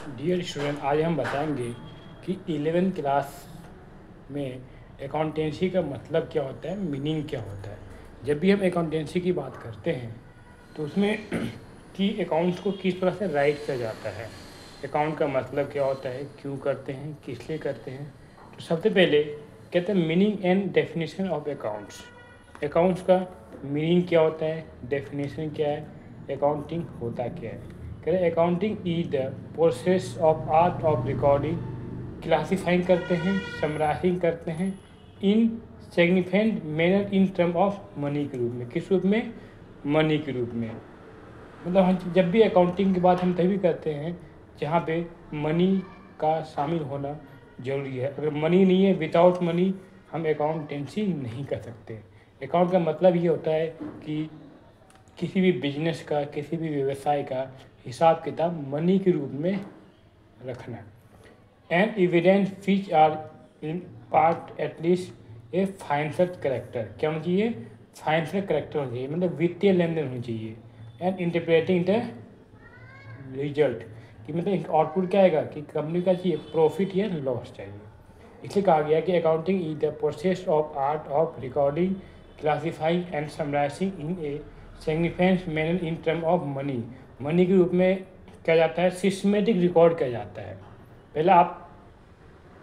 Dear student, आज हम बताएंगे कि 11th क्लास में अकाउंटेंसी का मतलब क्या होता है, मीनिंग क्या होता है। जब भी हम अकाउंटेंसी की बात करते हैं तो उसमें कि अकाउंट्स को किस तरह से राइट किया जाता है, अकाउंट का मतलब क्या होता है, क्यों करते हैं, किस लिए करते हैं। तो सबसे पहले कहते हैं meaning and definition of accounts. Accounts का मीनिंग क्या होता है, डेफिनेशन क्या है, अकाउंटिंग होता क्या है। कह रहे accounting is the process of art of recording, classifying करते हैं, समराइजिंग करते हैं इन significant manner in term of money के रूप में। किस रूप में? मनी के रूप में। मतलब हम जब भी अकाउंटिंग की बात हम तभी करते हैं जहाँ पे मनी का शामिल होना जरूरी है। अगर मनी नहीं है, विदाउट मनी हम अकाउंटेंसी नहीं कर सकते। अकाउंट का मतलब ये होता है कि किसी भी बिजनेस का, किसी भी व्यवसाय का हिसाब किताब मनी के रूप में रखना। And evidence which are in part at least a financial character. क्या होना चाहिए? फाइनेंशियल करेक्टर होना चाहिए, मतलब वित्तीय लेन देन होनी चाहिए। एंड इंटरप्रेटिंग द रिजल्ट, कि मतलब आउटपुट क्या आएगा, कि कंपनी का चाहिए प्रॉफिट या लॉस चाहिए। इसलिए कहा गया कि accounting is the process of art of recording, classifying and summarising in a significant manner in term of money. Money के रूप में क्या जाता है, सिस्टमेटिक रिकॉर्ड किया जाता है। पहले आप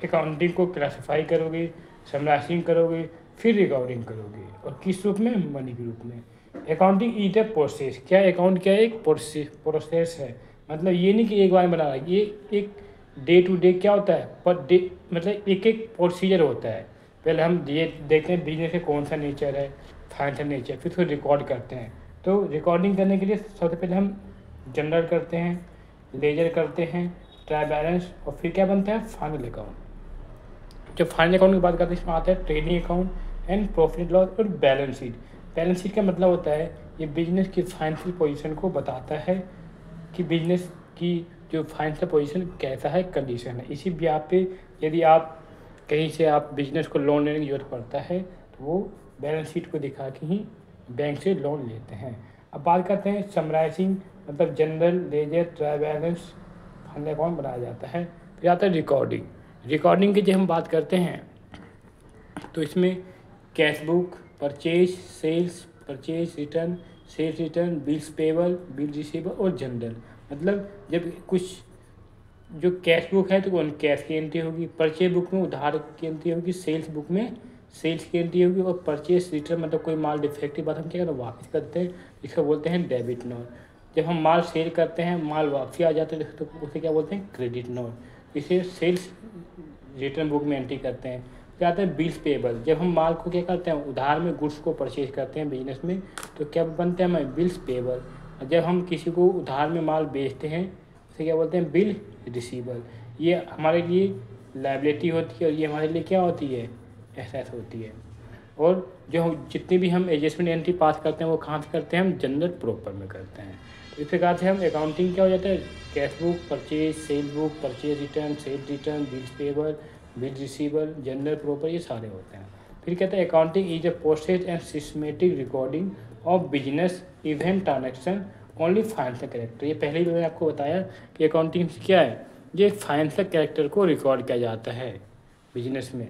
अकाउंटिंग को क्लासीफाई करोगे, समराइजिंग करोगे, फिर रिकॉर्डिंग करोगे, और किस रूप में? मनी के रूप में। Accounting is a process. क्या अकाउंट क्या है? एक प्रोसेस है। मतलब ये नहीं कि एक बार में बना रहा है, ये एक डे टू डे क्या होता है, पर डे मतलब एक एक प्रोसीजर होता है। पहले हम ये देखते हैं बिजनेस का कौन सा नेचर है, फाइनेंशियल नेचर, फिर उसको रिकॉर्ड करते हैं। तो रिकॉर्डिंग करने के लिए सबसे पहले हम जनरल करते हैं, लेजर करते हैं, ट्रायल बैलेंस, और फिर क्या बनता है? Final account. जब फाइनल अकाउंट की बात करते हैं इसमें आता है trading account and profit loss और बैलेंस शीट। बैलेंस शीट का मतलब होता है ये बिजनेस की फाइनेंशियल पोजीशन को बताता है कि बिजनेस की जो फाइनेंशियल पोजीशन कैसा है, कंडीशन है। इसी ब्याह पे यदि आप कहीं से आप बिजनेस को लोन लेने की जरूरत पड़ता है तो वो बैलेंस शीट को दिखा के ही बैंक से लोन लेते हैं। अब बात करते हैं समराइजिंग, मतलब journal, ledger, trial balance, final account बनाया जाता है। फिर आता है रिकॉर्डिंग। रिकॉर्डिंग की जब हम बात करते हैं तो इसमें cash book, purchase, sales, purchase return, sales return, bills payable, bill receivable और जनरल। मतलब जब कुछ जो कैश बुक है तो वो कैश की एंट्री होगी, परचेज बुक में उधार की एंट्री होगी, सेल्स बुक में सेल्स की एंट्री होगी, और परचेज रिटर्न मतलब कोई माल डिफेक्टिव बात हम क्या करते हैं, वापस करते हैं, इसको बोलते हैं डेबिट नोट। जब हम माल सेल करते हैं, माल वापसी आ जाता है तो उसे क्या बोलते हैं? Credit note. इसे सेल्स रिटर्न बुक में एंट्री करते हैं। फिर आता है बिल्स पेबल। जब हम माल को क्या करते हैं, उधार में गुड्स को परचेज करते हैं बिजनेस में, तो क्या बनते हैं हमें? Bills payable. जब हम किसी को उधार में माल बेचते हैं उसे क्या बोलते हैं? Bill receivable. ये हमारे लिए लायबिलिटी होती है और ये हमारे लिए क्या होती है? एसेट होती है। और जो जितनी भी हम एडजस्टमेंट एंट्री पास करते हैं वो कहाँ से करते हैं? हम जनरल प्रॉपर में करते हैं। इस प्रकार से हम अकाउंटिंग क्या हो जाता है? Cash book, purchase, cell book, purchase return, cell return, bills payable, bill receivable, general proper, ये सारे होते हैं। फिर कहते हैं accounting is a process and systematic recording of business event transaction only financial character. ये पहले ही मैंने आपको बताया कि अकाउंटिंग क्या है, ये फाइनेंशियल कैरेक्टर को रिकॉर्ड किया जाता है बिजनेस में,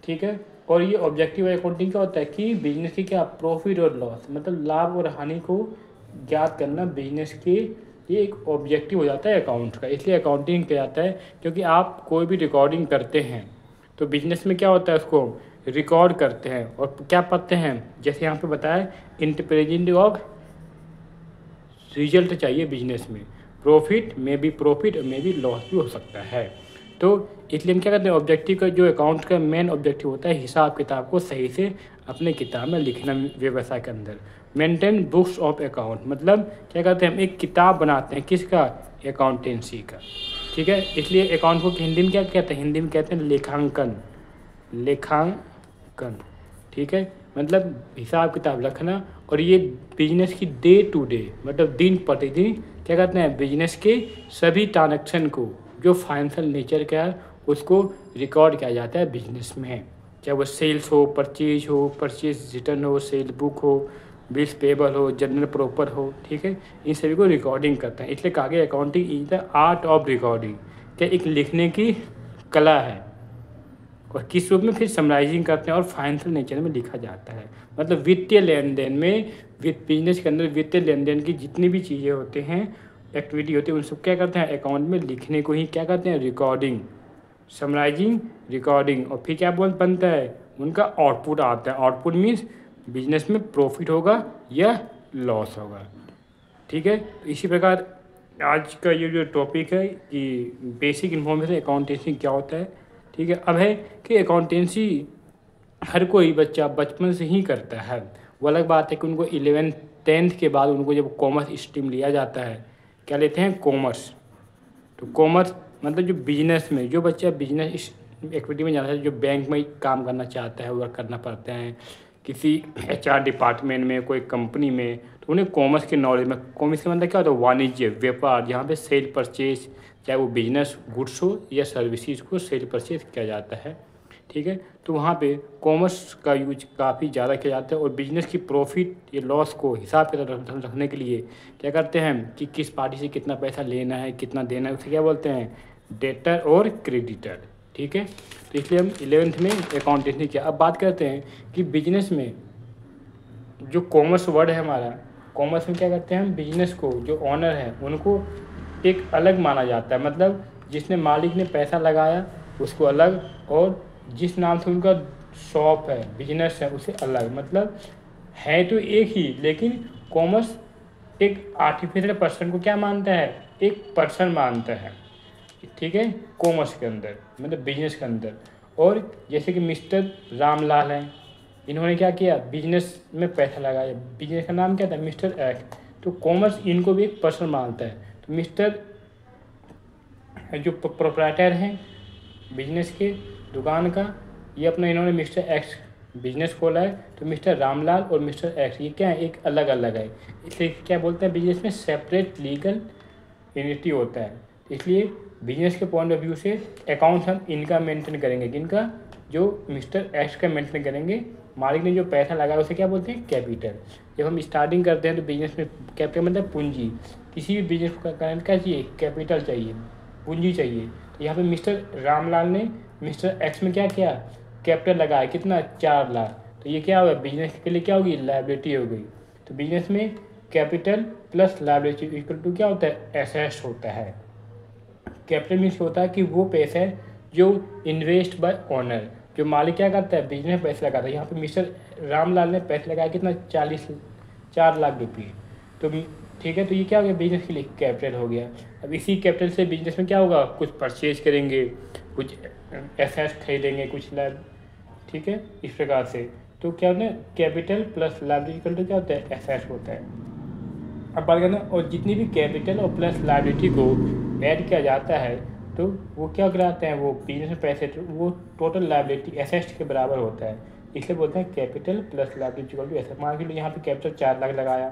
ठीक है। और ये ऑब्जेक्टिव अकाउंटिंग क्या होता है कि बिजनेस की क्या प्रॉफिट और लॉस, मतलब लाभ और हानि को ज्ञात करना बिजनेस के ये एक ऑब्जेक्टिव हो जाता है अकाउंट्स का। इसलिए अकाउंटिंग किया जाता है, क्योंकि आप कोई भी रिकॉर्डिंग करते हैं तो बिजनेस में क्या होता है, उसको रिकॉर्ड करते हैं और क्या पढ़ते हैं, जैसे यहाँ पे बताया इंटरप्रेजेंट ऑफ रिजल्ट चाहिए बिजनेस में। प्रॉफिट में भी प्रॉफिट और में भी लॉस भी हो सकता है। तो इसलिए हम क्या करते हैं, ऑब्जेक्टिव का जो अकाउंट का मेन ऑब्जेक्टिव होता है हिसाब किताब को सही से अपने किताब में लिखना व्यवसाय के अंदर। मेंटेन बुक्स ऑफ अकाउंट, मतलब क्या करते हैं, हम एक किताब बनाते हैं किसका? अकाउंटेंसी का, ठीक है। इसलिए अकाउंट को हिंदी में क्या कहते हैं? हिंदी में कहते हैं लेखांकन। लेखांकन, ठीक है, मतलब हिसाब किताब रखना। और ये बिजनेस की डे टू डे, मतलब दिन प्रतिदिन क्या करते हैं, बिजनेस के सभी ट्रांजेक्शन को जो फाइनेंशियल नेचर का है उसको रिकॉर्ड किया जाता है बिजनेस में। चाहे वो सेल्स हो, परचेज हो, परचेज रिटर्न हो, सेल बुक हो, बिल्स पेबल हो, जर्नल प्रॉपर हो, ठीक है, इन सभी को रिकॉर्डिंग करते हैं। इसलिए कहा गया accounting is the art of recording, क्या एक लिखने की कला है। और किस रूप में फिर समराइजिंग करते हैं और फाइनेंशियल नेचर में लिखा जाता है। मतलब वित्तीय लेन देन में, बिजनेस के अंदर वित्तीय लेन देन की जितनी भी चीज़ें होते हैं, एक्टिविटी होती है, उन सब क्या करते हैं अकाउंट में लिखने को ही क्या करते हैं रिकॉर्डिंग, समराइजिंग, रिकॉर्डिंग। और फिर क्या बनता है उनका आउटपुट आता है। आउटपुट मीन्स बिजनेस में प्रॉफिट होगा या लॉस होगा, ठीक है। इसी प्रकार आज का ये जो टॉपिक है कि बेसिक इन्फॉर्मेशन अकाउंटेंसी क्या होता है, ठीक है। अब है कि अकाउंटेंसी हर कोई बच्चा बचपन से ही करता है। वो अलग बात है कि उनको 11th 10th के बाद उनको जब कॉमर्स स्ट्रीम लिया जाता है, क्या लेते हैं कॉमर्स। तो कॉमर्स मतलब जो बिजनेस में, जो बच्चा बिजनेस एक्टिविटी में जाना है, जो बैंक में काम करना चाहता है, वर्क करना पड़ता है किसी HR डिपार्टमेंट में, कोई कंपनी में, तो उन्हें कॉमर्स के नॉलेज में, कॉमर्स का मतलब क्या होता है वाणिज्य व्यापार, जहाँ पे सेल परचेज, चाहे वो बिजनेस गुड्स हो या सर्विसेज को सेल परचेज किया जाता है, ठीक है। तो वहाँ पे कॉमर्स का यूज काफ़ी ज़्यादा किया जाता है। और बिजनेस की प्रॉफिट या लॉस को हिसाब के रखने के लिए क्या करते हैं कि किस पार्टी से कितना पैसा लेना है, कितना देना है, उसे क्या बोलते हैं डेटर और क्रेडिटर, ठीक है। तो इसलिए हम 11th में अकाउंटेंसी किया। अब बात करते हैं कि बिजनेस में जो कॉमर्स वर्ड है हमारा, कॉमर्स में क्या करते हैं हम बिजनेस को, जो ऑनर है उनको एक अलग माना जाता है। मतलब जिसने मालिक ने पैसा लगाया उसको अलग, और जिस नाम से उनका शॉप है बिजनेस है उसे अलग। मतलब है तो एक ही, लेकिन कॉमर्स एक आर्टिफिशियल पर्सन को क्या मानता है, एक पर्सन मानता है, ठीक है, कॉमर्स के अंदर मतलब बिजनेस के अंदर। और जैसे कि मिस्टर रामलाल हैं, इन्होंने क्या किया बिजनेस में पैसा लगाया, बिजनेस का नाम क्या था मिस्टर एक्स, तो कॉमर्स इनको भी एक पर्सन मानता है। तो मिस्टर जो प्रोप्राइटर हैं बिजनेस के दुकान का, ये अपना इन्होंने मिस्टर एक्स बिजनेस खोला है, तो मिस्टर रामलाल और मिस्टर एक्स ये क्या है एक अलग अलग है। इसलिए क्या बोलते हैं बिजनेस में सेपरेट लीगल एंटिटी होता है। इसलिए बिजनेस के पॉइंट ऑफ व्यू से अकाउंट्स हम इनका मेंटेन करेंगे, किनका, जो मिस्टर एक्स का मेंटेन करेंगे। मालिक ने जो पैसा लगाया उसे क्या बोलते हैं कैपिटल। जब हम स्टार्टिंग करते हैं तो बिजनेस में कैपिटल मतलब पूंजी, किसी भी बिजनेस को करने क्या चाहिए कैपिटल चाहिए, पूंजी चाहिए। तो यहाँ पे मिस्टर रामलाल ने मिस्टर एक्स में क्या किया कैपिटल लगाया, कितना 4 लाख। तो ये क्या होगा बिजनेस के लिए क्या होगी लायबिलिटी हो गई। तो बिजनेस में capital plus liability equal to क्या होता है एसेट होता है। कैपिटल मीन्स होता है कि वो पैसा है जो इन्वेस्ट बाय ऑनर, जो मालिक क्या करता है बिजनेस में पैसा लगाता है। यहाँ पे मिस्टर रामलाल ने पैसा लगाया कितना 4 लाख रुपये। तो ठीक है, तो ये क्या हो गया बिजनेस के लिए कैपिटल हो गया। अब इसी कैपिटल से बिजनेस में क्या होगा कुछ परचेज करेंगे, कुछ एसेट्स खरीदेंगे, कुछ लाइब, ठीक है, इस प्रकार से। तो क्या होता है कैपिटल प्लस लायबिलिटी तो क्या होता है एसेट्स होता है। अब बात करना, और जितनी भी कैपिटल और प्लस लायबिलिटी को ऐड किया जाता है तो वो क्या कराते हैं वो बिजनेस में पैसे, तो वो टोटल लायबिलिटी एसेट्स के बराबर होता है। इसलिए बोलते हैं कैपिटल प्लस लायबिलिटी को एसेट। मान के लिए यहाँ पे कैपिटल 4 लाख लगाया,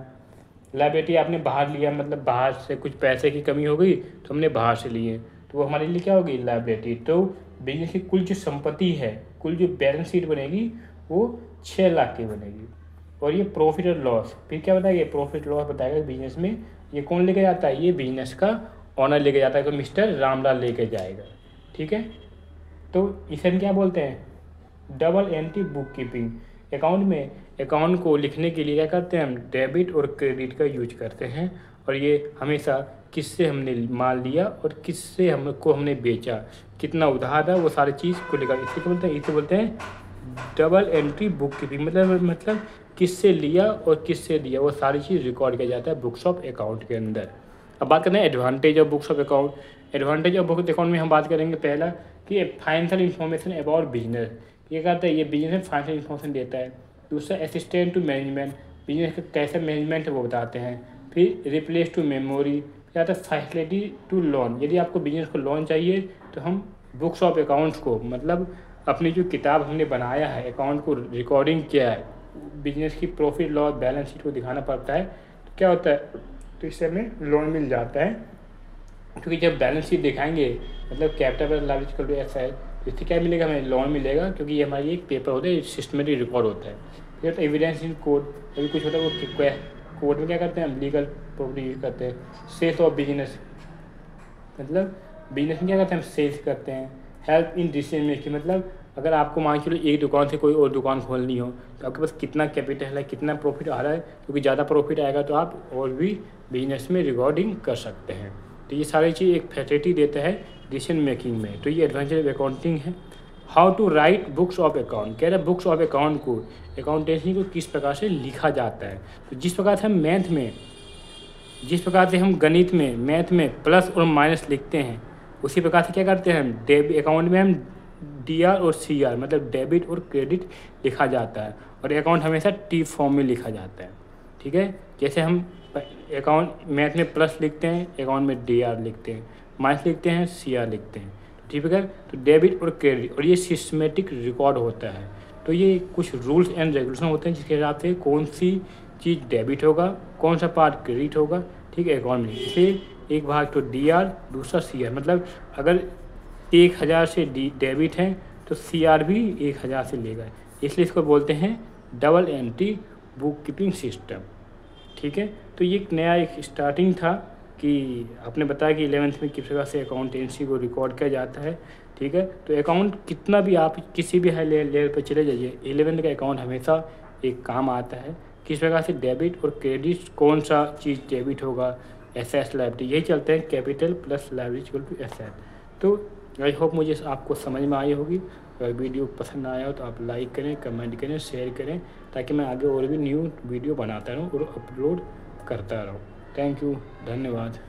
लायबिलिटी आपने बाहर लिया, मतलब बाहर से कुछ पैसे की कमी हो गई तो हमने बाहर से लिए, तो वो हमारे लिए क्या होगी लायबिलिटी। तो बिजनेस की कुल जो संपत्ति है, कुल जो बैलेंस शीट बनेगी वो 6 लाख की बनेगी। और ये प्रॉफिट और लॉस फिर क्या बताएगा, प्रॉफिट लॉस बताएगा बिजनेस में। ये कौन लेके जाता है, ये बिजनेस का ऑनर लेके जाता है, तो मिस्टर रामलाल लेके जाएगा, ठीक है। तो इसे हम क्या बोलते हैं double entry book keeping. Account में अकाउंट को लिखने के लिए क्या करते हैं हम डेबिट और क्रेडिट का यूज करते हैं। और ये हमेशा किससे हमने माल लिया और किससे हमने बेचा, कितना उधार है, वो सारी चीज़ को लिखा। इसे बोलते हैं डबल एंट्री बुक कीपिंग। मतलब किससे लिया और किससे दिया, वो सारी चीज़ रिकॉर्ड किया जाता है बुक्स ऑफ अकाउंट के अंदर। अब बात करते हैं advantage of books of account. Advantage of books account में हम बात करेंगे पहला कि फाइनेंशियल इन्फॉर्मेशन अबाउट बिजनेस। ये कहता है ये बिजनेस में फाइनेंशियल इन्फॉर्मेशन देता है। दूसरा असिस्टेंट टू मैनेजमेंट, बिजनेस का कैसे मैनेजमेंट है वो बताते हैं। फिर रिप्लेस टू मेमोरी, क्या आता है फैसिलिटी टू लोन। यदि आपको बिजनेस को लोन चाहिए तो हम बुक्स ऑफ अकाउंट्स को, मतलब अपनी जो किताब हमने बनाया है अकाउंट को रिकॉर्डिंग किया है, बिजनेस की प्रॉफिट लॉस बैलेंस शीट को दिखाना पड़ता है, तो क्या होता है तो इससे हमें लोन मिल जाता है। क्योंकि जब बैलेंस शीट दिखाएंगे मतलब कैपिटल लायबिलिटी का ऐसा है, तो इससे क्या मिलेगा हमें लोन मिलेगा, क्योंकि ये हमारी एक पेपर होता है सिस्टमेटिक रिकॉर्ड होता है। फिर तो एविडेंस इन कोड, अभी कुछ होता है वो कोड में क्या करते हैं हम, लीगल प्रॉपर्टी यूज करते हैं। सेल्स ऑफ बिजनेस, मतलब बिजनेस में क्या करते हैं हम, सेल्स करते हैं। हेल्प इन डिसीजन मेकिंग, मतलब अगर आपको मान के चलो एक दुकान से कोई और दुकान खोलनी हो तो आपके पास कितना कैपिटल है, कितना प्रॉफिट आ रहा है, क्योंकि ज़्यादा प्रॉफिट आएगा तो आप और भी बिजनेस में रिकॉर्डिंग कर सकते हैं। तो ये सारी चीज़ एक फैसिलिटी देता है डिसीजन मेकिंग में। तो ये एडवांटेज ऑफ अकाउंटिंग है। How to write books of account, कह रहे बुक्स ऑफ अकाउंट को, अकाउंटेंसी को किस प्रकार से लिखा जाता है। तो जिस प्रकार से हम मैथ में, जिस प्रकार से हम गणित में, मैथ में प्लस और माइनस लिखते हैं, उसी प्रकार से क्या करते हैं हम डेबिट अकाउंट में हम DR और CR मतलब डेबिट और क्रेडिट लिखा जाता है। और अकाउंट हमेशा T फॉर्म में लिखा जाता है। ठीक है, जैसे हम अकाउंट मैथ में प्लस लिखते हैं, अकाउंट में DR लिखते हैं, माइनस लिखते हैं, CR लिखते हैं। ठीक है, तो डेबिट और क्रेडिट, और ये सिस्टमेटिक रिकॉर्ड होता है। तो ये कुछ रूल्स एंड रेगुलेशन होते हैं जिसके हिसाब से कौन सी चीज़ डेबिट होगा, कौन सा पार्ट क्रेडिट होगा। ठीक है, अकाउंट में इसे एक भाग तो DR, दूसरा CR, मतलब अगर 1000 से डेबिट है तो CR भी 1000 से लेगा, इसलिए इसको बोलते हैं double entry book keeping system. ठीक है, तो ये एक नया एक स्टार्टिंग था कि आपने बताया कि 11th में किस प्रकार से अकाउंटेंसी को रिकॉर्ड किया जाता है। ठीक है, तो अकाउंट कितना भी आप किसी भी हाई लेवल पर चले जाइए, 11th का अकाउंट हमेशा एक काम आता है। किस प्रकार से डेबिट और क्रेडिट, कौन सा चीज़ डेबिट होगा, एसेट लायबिलिटी, यही चलते हैं capital plus liability equal to asset. तो आई होप मुझे आपको समझ में आई होगी। अगर वीडियो पसंद आया हो तो आप लाइक करें, कमेंट करें, शेयर करें, ताकि मैं आगे और भी न्यू वीडियो बनाता रहूं और अपलोड करता रहूं। थैंक यू, धन्यवाद।